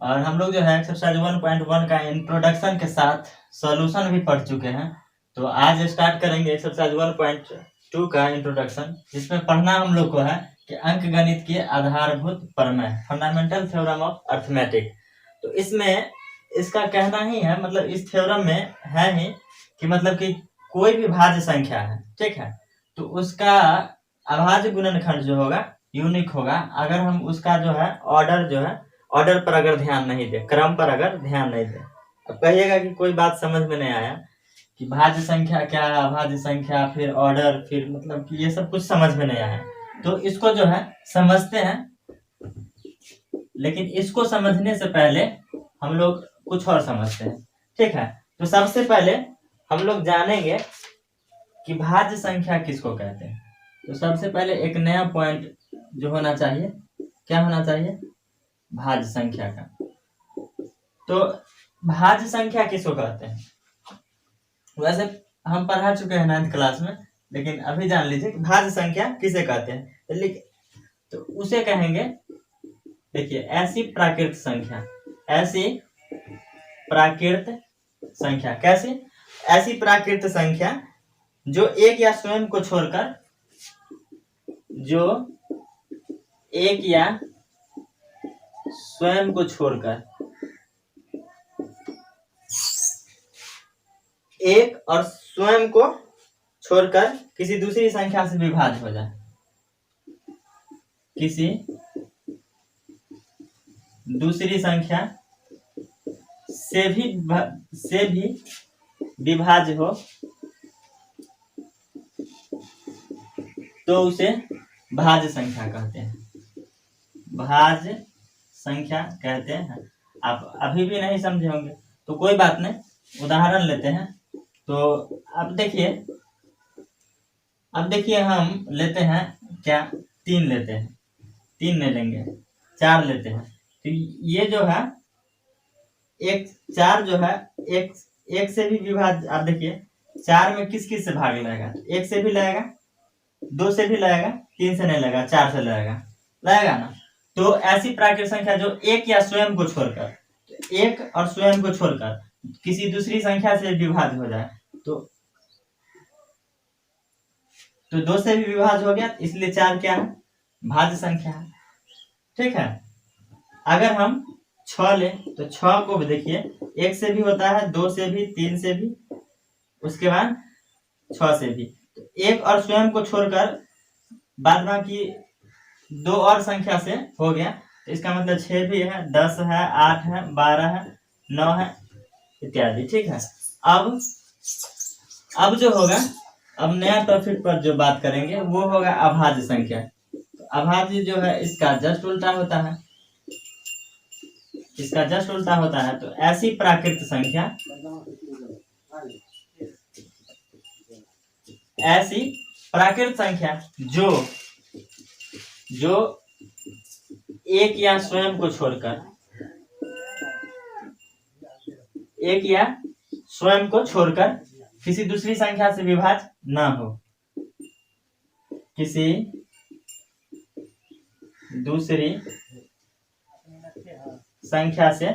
और हम लोग जो है एक्सरसाइज 1.1 का इंट्रोडक्शन के साथ सॉल्यूशन भी पढ़ चुके हैं। तो आज स्टार्ट करेंगे एक्सरसाइज 1.2 का इंट्रोडक्शन, जिसमें पढ़ना हम लोग को है कि अंकगणित के आधारभूत प्रमेय, फंडामेंटल थ्योरम ऑफ अर्थमेटिक। तो इसमें इसका कहना ही है, मतलब इस थ्योरम में है ही कि मतलब कि कोई भी भाज्य संख्या है, ठीक है, तो उसका अभाज्य गुणनखंड जो होगा यूनिक होगा अगर हम उसका जो है ऑर्डर पर अगर ध्यान नहीं दे, क्रम पर अगर ध्यान नहीं दे। अब कहिएगा कि कोई बात समझ में नहीं आया कि भाज्य संख्या क्या है, अभाज्य संख्या, फिर ऑर्डर, फिर मतलब कि ये सब कुछ समझ में नहीं आया। तो इसको जो है समझते हैं, लेकिन इसको समझने से पहले हम लोग कुछ और समझते हैं, ठीक है। तो सबसे पहले हम लोग जानेंगे कि भाज्य संख्या किसको कहते हैं। तो सबसे पहले एक नया पॉइंट जो होना चाहिए, क्या होना चाहिए, भाज्य संख्या का। तो भाज्य संख्या किसको कहते हैं, वैसे हम पढ़ा चुके हैं 9th क्लास में, लेकिन अभी जान लीजिए कि भाज्य संख्या किसे कहते हैं। तो उसे कहेंगे, देखिए, ऐसी प्राकृत संख्या, ऐसी प्राकृत संख्या, कैसी, ऐसी प्राकृत संख्या जो एक या स्वयं को छोड़कर, जो एक या स्वयं को छोड़कर एक और स्वयं को छोड़कर किसी दूसरी संख्या से विभाज्य हो जाए, किसी दूसरी संख्या से भी विभाज्य हो, तो उसे भाज्य संख्या कहते हैं, भाज्य संख्या कहते हैं। आप अभी भी नहीं समझे होंगे तो कोई बात नहीं, उदाहरण लेते हैं। तो अब देखिए हम लेते हैं क्या, 3 लेते हैं, 3 नहीं लेंगे, 4 लेते हैं। तो ये जो है एक 4 जो है एक से भी विभाज्य। आप देखिए 4 में किस किस से भाग लगेगा, 1 से भी लगेगा, 2 से भी लगेगा, 3 से नहीं लगेगा, 4 से लगेगा ना। तो ऐसी प्राकृत संख्या जो एक या स्वयं को छोड़कर, एक और स्वयं को छोड़कर किसी दूसरी संख्या से विभाज्य हो जाए, तो 2 से भी विभाज्य हो गया, इसलिए 4 क्या है, भाज्य संख्या है, ठीक है। अगर हम 6 ले तो 6 को भी देखिए 1 से भी होता है, 2 से भी, 3 से भी, उसके बाद 6 से भी। तो एक और स्वयं को छोड़कर बाद बाकी 2 और संख्या से हो गया, तो इसका मतलब 6 भी है, 10 है, 8 है, 12 है, 9 है, इत्यादि, ठीक है। अब जो होगा, अब नया टॉपिक पर जो बात करेंगे वो होगा अभाज्य संख्या। तो अभाज्य जो है इसका जस्ट उल्टा होता है, इसका जस्ट उल्टा होता है। तो ऐसी प्राकृत संख्या, ऐसी प्राकृत संख्या जो एक या स्वयं को छोड़कर, एक या स्वयं को छोड़कर किसी दूसरी संख्या से विभाज्य ना हो, किसी दूसरी संख्या से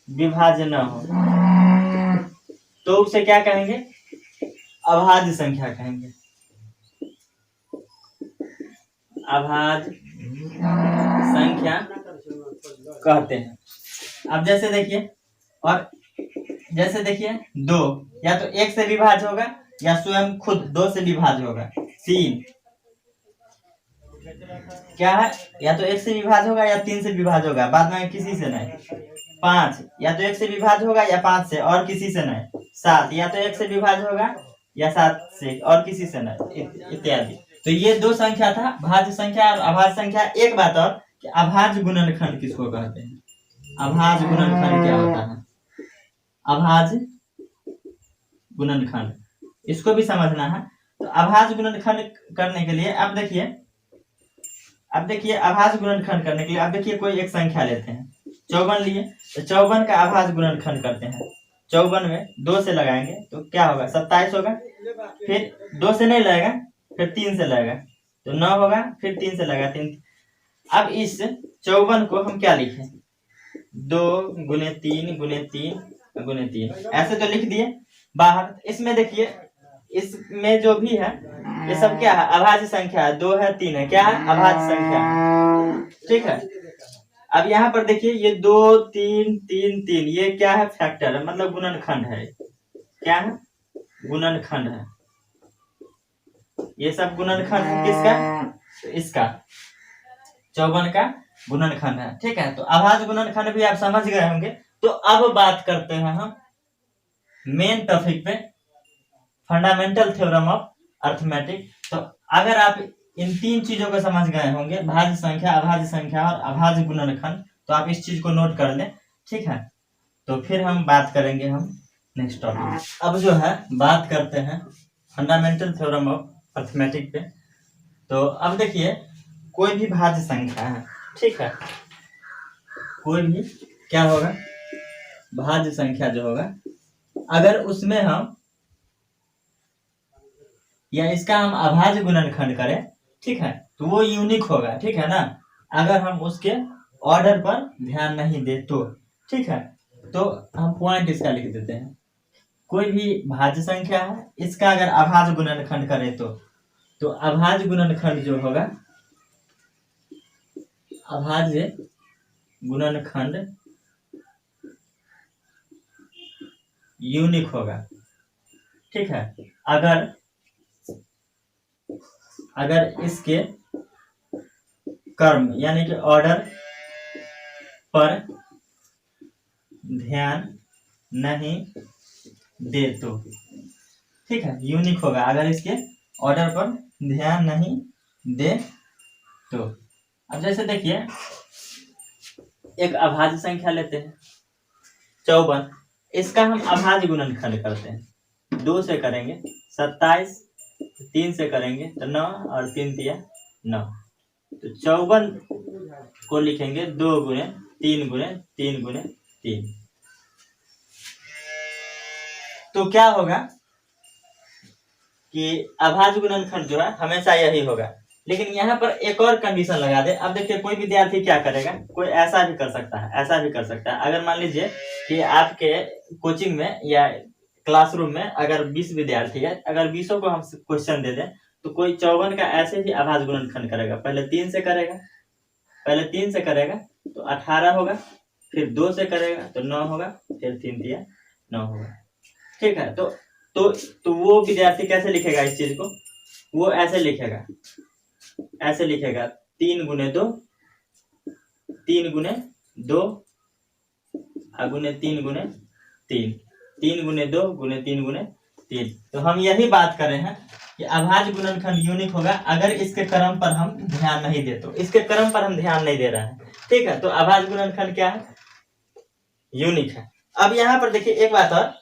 विभाज्य न हो, तो उसे क्या कहेंगे, अभाज्य संख्या कहेंगे, अभाज्य संख्या कहते हैं। अब जैसे देखिए, और जैसे देखिए 2 या तो 1 से विभाज्य होगा या स्वयं खुद 2 से विभाज्य होगा। 3 क्या है, या तो 1 से विभाज्य होगा या 3 से विभाज्य होगा, बाद में किसी से नहीं। 5 या तो 1 से विभाज्य होगा या 5 से और किसी से नहीं। 7 या तो 1 से विभाज्य होगा या 7 से और किसी से नहीं, इत्यादि। तो ये 2 संख्या था, भाज्य संख्या और अभाज्य संख्या। एक बात और कि अभाज्य गुणनखंड किसको कहते हैं, अभाज्य गुणनखंड क्या होता है, अभाज्य गुणनखंड, इसको भी समझना है। तो अभाज्य गुणनखंड करने के लिए अब देखिए अभाज्य गुणनखंड करने के लिए अब देखिए कोई एक संख्या लेते हैं, 54 लिए, तो 54 का अभाज्य गुणनखंड करते हैं। 54 में 2 से लगाएंगे तो क्या होगा, 27 होगा, फिर 2 से नहीं लगेगा, फिर 3 से लगेगा तो 9 होगा, फिर 3 से लगा 3। अब इस 54 को हम क्या लिखें, 2 गुने 3 गुने 3 गुने 3 ऐसे तो लिख दिए बाहर। इसमें देखिए, इसमें जो भी है ये सब क्या है, अभाज्य संख्या है। 2 है 3 है, क्या है, अभाज्य संख्या है, ठीक है। अब यहाँ पर देखिए ये 2 3 3 3 ये क्या है, फैक्टर है, मतलब गुणनखंड है। क्या है, गुणनखंड है। ये सब गुणनखंड है किसका, तो इसका 54 का गुणनखंड है, ठीक है। तो अभाज्य गुणनखंड भी आप समझ गए होंगे। तो अब बात करते हैं हम मेन टॉपिक पे, फंडामेंटल थ्योरम ऑफ अर्थमेटिक। तो अगर आप इन 3 चीजों को समझ गए होंगे, भाज्य संख्या, अभाज्य संख्या और अभाज्य गुणनखंड, तो आप इस चीज को नोट कर लें, ठीक है। तो फिर हम बात करेंगे हम नेक्स्ट टॉपिक। अब जो है बात करते हैं फंडामेंटल थ्योरम ऑफ अर्थमेटिक पे। तो अब देखिए, कोई भी भाज्य संख्या है, ठीक है, कोई भी क्या होगा, भाज्य संख्या जो होगा, अगर उसमें हम या इसका हम अभाज्य गुणनखंड करें, ठीक है, तो वो यूनिक होगा, ठीक है ना। अगर हम उसके ऑर्डर पर ध्यान नहीं दे तो, ठीक है। तो हम पॉइंट इसका लिख देते हैं, कोई भी भाज्य संख्या है, इसका अगर अभाज्य गुणनखंड करें तो अभाज्य गुणनखंड जो होगा, अभाज्य गुणनखंड यूनिक होगा, ठीक है। अगर इसके कर्म यानी कि ऑर्डर पर ध्यान नहीं दे तो, ठीक है, यूनिक होगा अगर इसके ऑर्डर पर ध्यान नहीं दे तो। अब जैसे देखिए, एक अभाज्य संख्या लेते हैं 54, इसका हम अभाज्य गुणनखंड करते हैं, 2 से करेंगे 27, 3 से करेंगे तो 9 और 3 तिया 9। तो 54 को लिखेंगे 2 गुने 3 गुने 3 गुने 3। तो क्या होगा कि अभाज्य गुणनखंड जो है हमेशा यही होगा। लेकिन यहाँ पर एक और कंडीशन लगा दे। अब देखिए, कोई विद्यार्थी क्या करेगा, कोई ऐसा भी कर सकता है, ऐसा भी कर सकता है। अगर मान लीजिए कि आपके कोचिंग में या क्लासरूम में अगर 20 विद्यार्थी है, अगर 20 को हम क्वेश्चन दे दें, तो कोई 54 का ऐसे ही अभाज्य गुणनखंड करेगा। पहले 3 से करेगा तो 18 होगा, फिर 2 से करेगा तो 9 होगा, फिर 3 तिया 9 होगा, ठीक है। तो वो विद्यार्थी कैसे लिखेगा इस चीज को, वो ऐसे लिखेगा 3 गुने 2 3 गुने 2 गुने 3 गुने 3 3 गुने 2 गुने 3 गुने 3। तो हम यही बात कर रहे हैं कि अभाज्य गुणनखंड यूनिक होगा अगर इसके क्रम पर हम ध्यान नहीं दे तो। इसके क्रम पर हम ध्यान नहीं दे रहे हैं, ठीक है। तो अभाज्य गुणनखंड क्या है, यूनिक है। अब यहाँ पर देखिए एक बात और,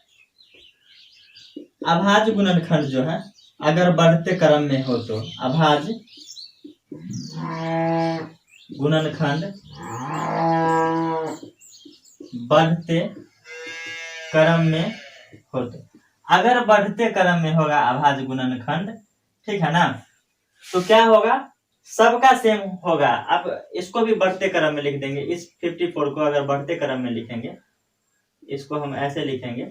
अभाज्य गुणनखंड जो है अगर बढ़ते क्रम में हो तो अभाज्य गुणनखंड बढ़ते क्रम में हो तो, अगर बढ़ते क्रम में होगा अभाज्य गुणनखंड, ठीक है ना, तो क्या होगा, सबका सेम होगा। अब इसको भी बढ़ते क्रम में लिख देंगे। इस 54 को अगर बढ़ते क्रम में लिखेंगे, इसको हम ऐसे लिखेंगे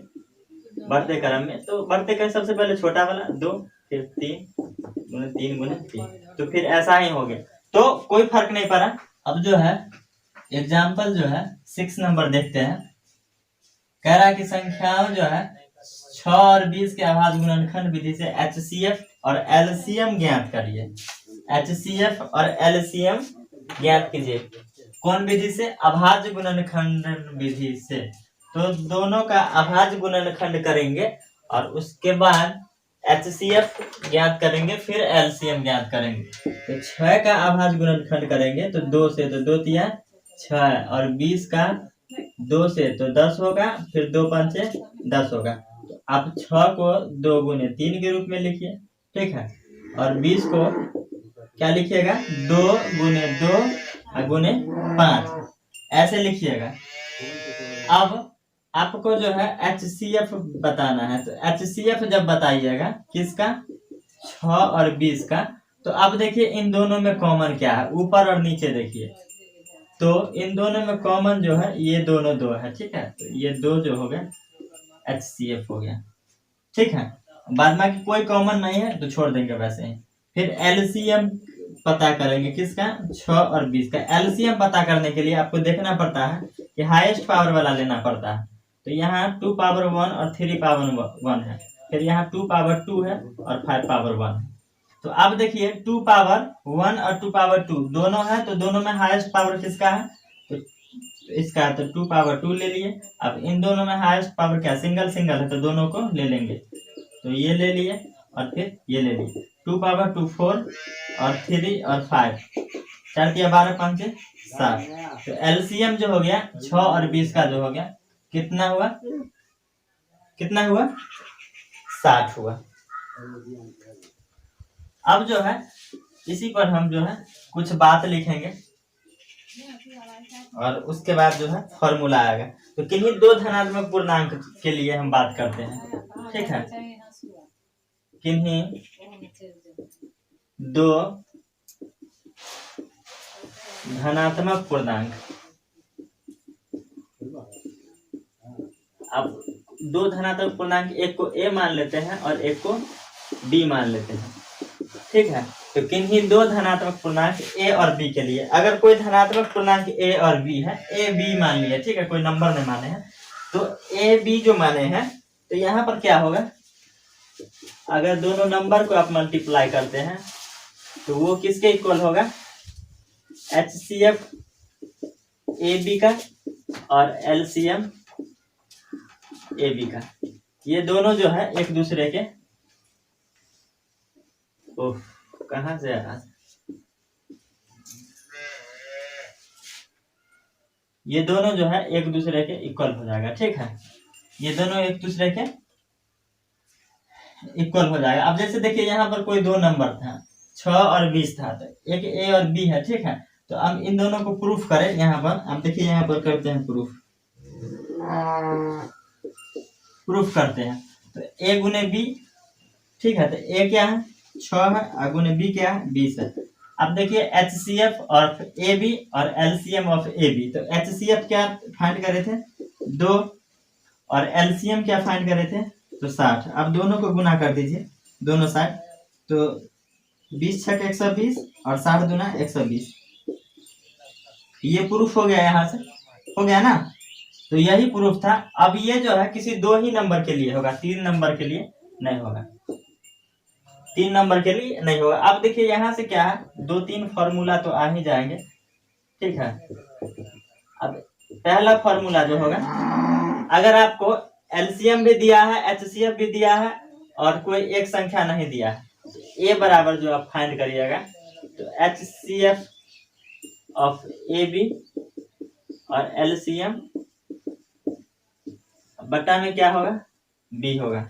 बढ़ते क्रम में। तो बढ़ते क्रम सबसे पहले छोटा वाला 2, फिर 3 गुने 3 गुने 3, तो फिर ऐसा ही हो गया। तो कोई फर्क नहीं पड़ा। अब जो है एग्जाम्पल जो है 6 नंबर देखते हैं। कह रहा है कि संख्याओं जो है 6 और 20 के अभाज्य गुणनखंड विधि से HCF और LCM ज्ञात करिए। HCF और LCM ज्ञात कीजिए। कौन विधि से, अभाज्य गुणनखंड विधि से। तो दोनों का अभाज्य गुणनखंड करेंगे और उसके बाद HCF ज्ञात करेंगे, फिर LCM ज्ञात करेंगे। तो 6 का अभाज्य गुणनखंड करेंगे तो 2 से, तो 2 तिया 6, और 20 का 2 से तो 10 होगा, फिर 2 पंचे 10 होगा। तो आप 6 को 2 गुने 3 के रूप में लिखिए, ठीक है, और 20 को क्या लिखिएगा, 2 गुने 2 गुने 5 ऐसे लिखिएगा। अब आपको जो है HCF बताना है। तो HCF जब बताइएगा किसका, 6 और 20 का, तो अब देखिए इन दोनों में कॉमन क्या है, ऊपर और नीचे देखिए, तो इन दोनों में कॉमन जो है ये दोनों दो है, ठीक है। तो ये दो जो हो गया HCF हो गया, ठीक है। बाद में कोई कॉमन नहीं है तो छोड़ देंगे वैसे ही। फिर LCM पता करेंगे किसका, 6 और 20 का। LCM पता करने के लिए आपको देखना पड़ता है कि हाईएस्ट पावर वाला लेना पड़ता है। तो यहाँ 2 पावर 1 और 3 पावर 1 है, फिर यहाँ 2 पावर 2 है और 5 पावर 1 है। तो अब देखिए 2 पावर 1 और 2 पावर 2 दोनों है, तो दोनों में हाईएस्ट पावर किसका है, तो इसका है, तो 2 पावर 2 ले लिए। अब इन दोनों में हाईएस्ट पावर क्या, सिंगल सिंगल है, तो दोनों को ले लेंगे। तो ये ले लिए और फिर ये ले लिए। 2 पावर 2 4 और 3 और 5, 4 तिया 12 5 7। तो LCM जो हो गया 6 और 20 का जो हो गया कितना हुआ, कितना हुआ, 60 हुआ। अब जो है इसी पर हम जो है कुछ बात लिखेंगे और उसके बाद जो है फॉर्मूला आएगा। तो किन्हीं दो धनात्मक पूर्णांक के लिए हम बात करते हैं, ठीक है। किन्हीं दो धनात्मक पूर्णांक, अब दो धनात्मक पूर्णांक, एक को A मान लेते हैं और एक को B मान लेते हैं, ठीक है। तो किन्हीं दो धनात्मक पूर्णांक A और B के लिए, अगर कोई धनात्मक पूर्णांक A और B है, A B मान लिया, ठीक है, कोई नंबर नहीं माने हैं, तो A B जो माने हैं, तो यहाँ पर क्या होगा, अगर दोनों नंबर को आप मल्टीप्लाई करते हैं तो वो किसके इक्वल होगा, HCF AB का और LCM AB का। ये दोनों जो है एक दूसरे के, कहाँ से आ, ये दोनों जो है एक दूसरे के इक्वल हो जाएगा, ठीक है। ये दोनों एक दूसरे के इक्वल हो जाएगा। अब जैसे देखिए यहाँ पर कोई दो नंबर था, 6 और 20 था, तो एक A और B है, ठीक है। तो अब इन दोनों को प्रूफ करें, यहाँ पर अब देखिए यहाँ पर करते हैं प्रूफ करते हैं। तो A गुने B, ठीक है, तो A क्या है 6 है और गुने B क्या है 20 है। अब देखिए HCF ऑफ AB और LCM ऑफ AB। तो HCF क्या फाइंड करे थे 2 और LCM क्या फाइंड करे थे तो 60। अब दोनों को गुना कर दीजिए दोनों साइड, तो 20 छक 120 और 60 दूना 120। ये प्रूफ हो गया, यहाँ से हो गया ना। तो यही प्रूफ था। अब ये जो है किसी दो ही नंबर के लिए होगा, 3 नंबर के लिए नहीं होगा, 3 नंबर के लिए नहीं होगा। अब देखिए यहाँ से क्या है 2-3 फॉर्मूला तो आ ही जाएंगे, ठीक है। अब पहला फॉर्मूला जो होगा, अगर आपको LCM भी दिया है, HCF भी दिया है और कोई एक संख्या नहीं दिया है, A बराबर जो आप फाइंड करिएगा, तो HCF ऑफ AB और LCM बटा में क्या होगा B होगा,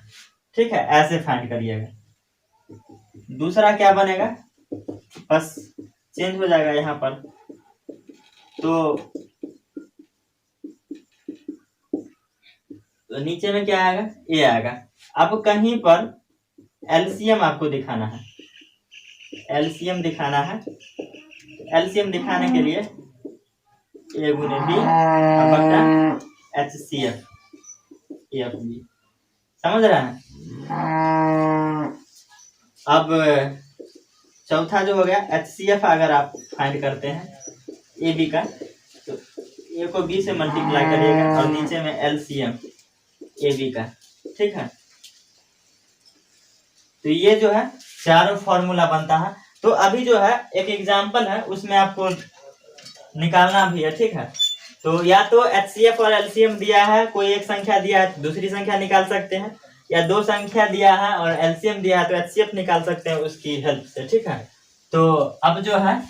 ठीक है। ऐसे फाइंड करिएगा। दूसरा क्या बनेगा, बस चेंज हो जाएगा यहाँ पर, तो नीचे में क्या आएगा A आएगा। अब कहीं पर LCM आपको दिखाना है, LCM दिखाना है। LCM दिखाने के लिए A गुने B बटा HCF FB, समझ रहे हैं। अब चौथा जो हो गया HCF, अगर आप फाइंड करते हैं AB का, तो A को B से मल्टीप्लाई करिएगा और नीचे में LCM AB का, ठीक है। तो ये जो है चारों फॉर्मूला बनता है। तो अभी जो है एक एग्जांपल है, उसमें आपको निकालना भी है, ठीक है। तो या तो HCF और LCM दिया है, कोई एक संख्या दिया है तो दूसरी संख्या निकाल सकते हैं, या दो संख्या दिया है और LCM दिया है तो HCF निकाल सकते हैं उसकी हेल्प से, ठीक है। तो अब जो है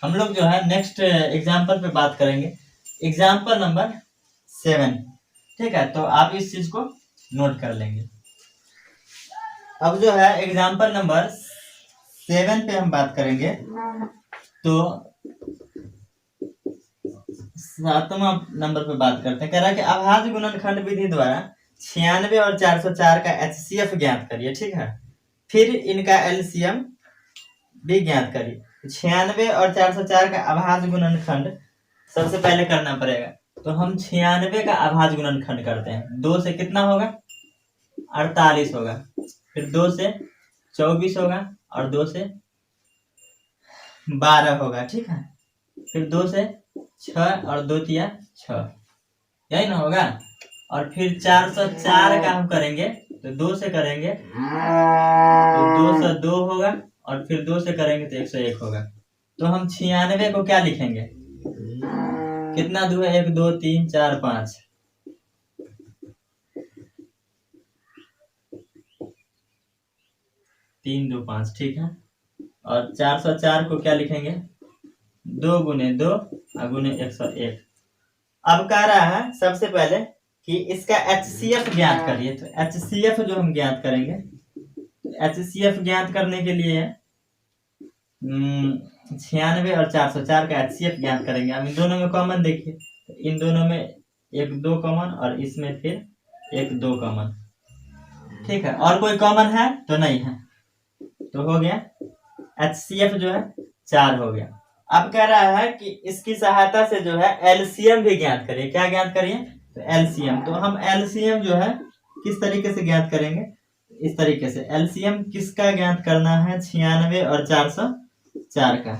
हम लोग जो है नेक्स्ट एग्जांपल पे बात करेंगे, एग्जांपल नंबर 7, ठीक है। तो आप इस चीज को नोट कर लेंगे। अब जो है एग्जांपल नंबर 7 पे हम बात करेंगे। तो 7वां नंबर पे बात करते हैं। कह रहा है कि अभाज्य गुणनखंड विधि द्वारा 96 और 404 का HCF ज्ञात करिए, ठीक है। फिर इनका LCM भी ज्ञात करिए। 96 और 404 का अभाज्य गुणनखंड सबसे पहले करना पड़ेगा। तो हम 96 का अभाज्य गुणनखंड करते हैं। 2 से कितना होगा? 48 होगा। फिर 2 से 24 होगा और 2 से 12 होगा। ठीक है, फिर 2 से 6 और 2 तिया 6, यही ना होगा। और फिर 404 का हम करेंगे तो 2 से करेंगे तो 202 होगा और फिर 2 से करेंगे तो 101 होगा। तो हम 96 को क्या लिखेंगे? कितना 2 है? 1 2 3 4 5, 3 2 5। ठीक है, और 404 को क्या लिखेंगे? 2 गुने 2 गुने 101। अब कह रहा है सबसे पहले कि इसका HCF ज्ञात करिए। तो HCF जो हम ज्ञात करेंगे, HCF ज्ञात करने के लिए 96 और 404 का HCF ज्ञात करेंगे। हम इन दोनों में कॉमन देखिए, तो इन दोनों में 1 2 कॉमन और इसमें फिर 1 2 कॉमन। ठीक है, और कोई कॉमन है तो नहीं है, तो हो गया HCF जो है 4 हो गया। अब कह रहा है कि इसकी सहायता से जो है LCM भी ज्ञात करिए। क्या ज्ञात करिए? तो LCM। तो हम LCM जो है किस तरीके से ज्ञात करेंगे? इस तरीके से। LCM किसका ज्ञात करना है? 96 और 404 का।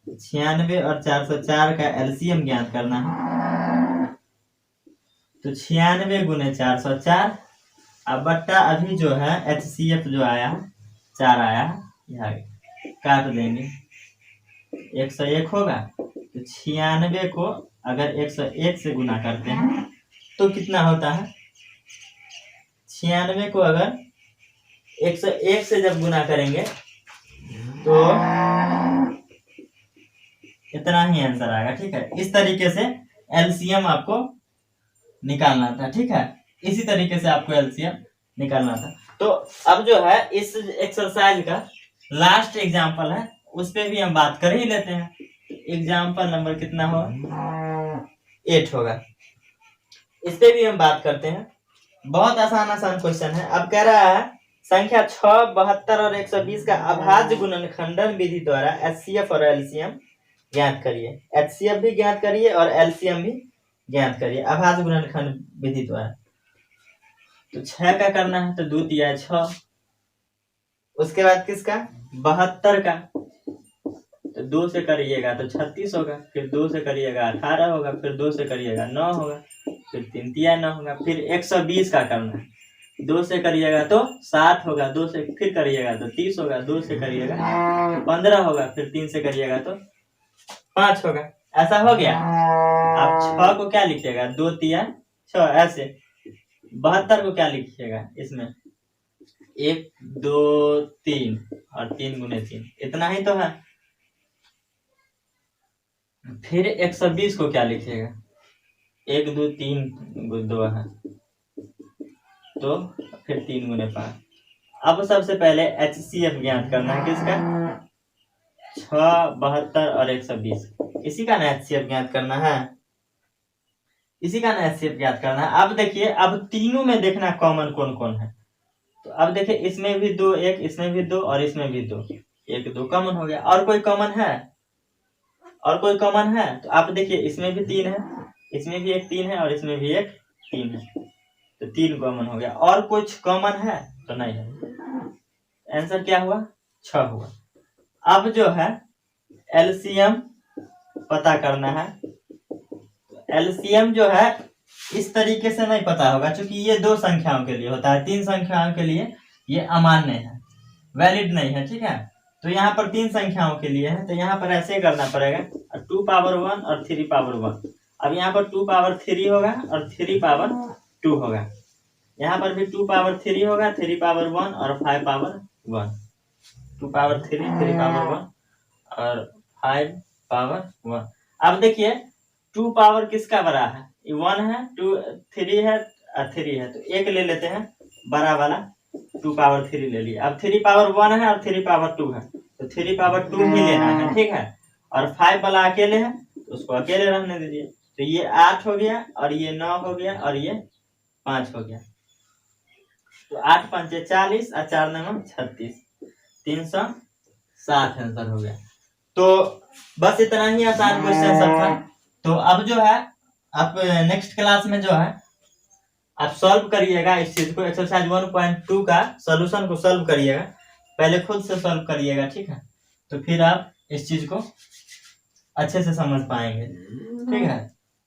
96 और 404 का LCM ज्ञात करना है। तो 96 गुने 404 अब बट्टा अभी जो है HCF जो आया 4 आया, यहाँ काट देंगे, 101 होगा। तो 96 को अगर 101 से गुना करते हैं तो कितना होता है? 96 को अगर 101 से जब गुना करेंगे तो इतना ही आंसर आएगा। ठीक है, इस तरीके से LCM आपको निकालना था। ठीक है, इसी तरीके से आपको LCM निकालना था। तो अब जो है इस एक्सरसाइज का लास्ट एग्जाम्पल है, उस पर भी हम बात कर ही लेते हैं। एग्जाम्पल नंबर कितना होगा? 8 होगा। इस पे भी हम बात करते हैं। बहुत आसान क्वेश्चन है। अब कह रहा है संख्या 6, 72 और 120 का अभाज्य गुणनखंडन विधि द्वारा HCF और LCM ज्ञात करिए। HCF भी ज्ञात करिए और LCM भी ज्ञात करिए अभाज्य गुणनखंड विधि द्वारा। तो 6 का करना है तो 2 तिया 6। उसके बाद किसका? 72 का। तो 2 से करिएगा तो 36 होगा, फिर 2 से करिएगा 18 होगा, फिर 2 से करिएगा 9 होगा, फिर 3 तिया 9 होगा। फिर 120 का करना है, 2 से करिएगा तो 7 होगा, 2 से फिर करिएगा तो 30 होगा, 2 से करिएगा 15 होगा, फिर 3 से करिएगा तो 5 होगा। ऐसा हो गया। आप 6 को क्या लिखिएगा? 2 तिया 6 ऐसे। 72 को क्या लिखिएगा? इसमें 1 2 3 और 3 गुने 3, इतना ही तो है। फिर 120 को क्या लिखिएगा? 1 2 3 2 है, तो फिर 3 गुने 5। अब सबसे पहले HCF ज्ञात करना है किसका? 6, 72 और 120। इसी का ना HCF ज्ञात करना है, इसी का ना HCF ज्ञात करना है। अब देखिए, अब तीनों में देखना कॉमन कौन कौन है। तो अब देखिए, इसमें भी 2 1, इसमें भी 2 और इसमें भी 2, 1 2 कॉमन हो गया। और कोई कॉमन है? और कोई कॉमन है? तो आप देखिए, इसमें भी 3 है, इसमें भी एक 3 है और इसमें भी एक 3 है, तो 3 कॉमन हो गया। और कुछ कॉमन है? तो नहीं है। आंसर क्या हुआ? 6 हुआ। अब जो है LCM पता करना है। LCM जो है इस तरीके से नहीं पता होगा, क्योंकि ये 2 संख्याओं के लिए होता है, 3 संख्याओं के लिए ये अमान्य है, वैलिड नहीं है। ठीक है, तो यहाँ पर 3 संख्याओं के लिए है, तो यहाँ पर ऐसे करना पड़ेगा 2 पावर 1 और 3 पावर 1। अब यहाँ पर 2 पावर 3 होगा और 3 पावर 2 होगा। यहाँ पर भी 2 पावर 3 होगा, 3 पावर 1 और 5 पावर 1। 2 पावर 3, 3 पावर 1 और 5 पावर 1। अब देखिए, 2 पावर किसका बड़ा है? 1 है, 2 3 है और 3 है, तो एक ले लेते हैं बड़ा वाला, 2 पावर 3 ले लिया। अब 3 पावर 1 है और 3 पावर 2 है, तो 3 पावर 2 ही लेना है। ठीक है, और 5 वाला अकेले है तो उसको अकेले रहने दीजिए। तो ये 8 हो गया और ये 9 हो गया और ये 5 हो गया। तो 8 पंचे 40 और 4 9 36, 360 आंसर हो गया। तो बस इतना ही आसान क्वेश्चन सब था। तो अब जो है आप नेक्स्ट क्लास में जो है आप सॉल्व करिएगा इस चीज को, एक्सरसाइज 1.2 का सॉल्यूशन को सॉल्व करिएगा, पहले खुद से सॉल्व करिएगा, ठीक है। तो फिर आप इस चीज को अच्छे से समझ पाएंगे, ठीक है।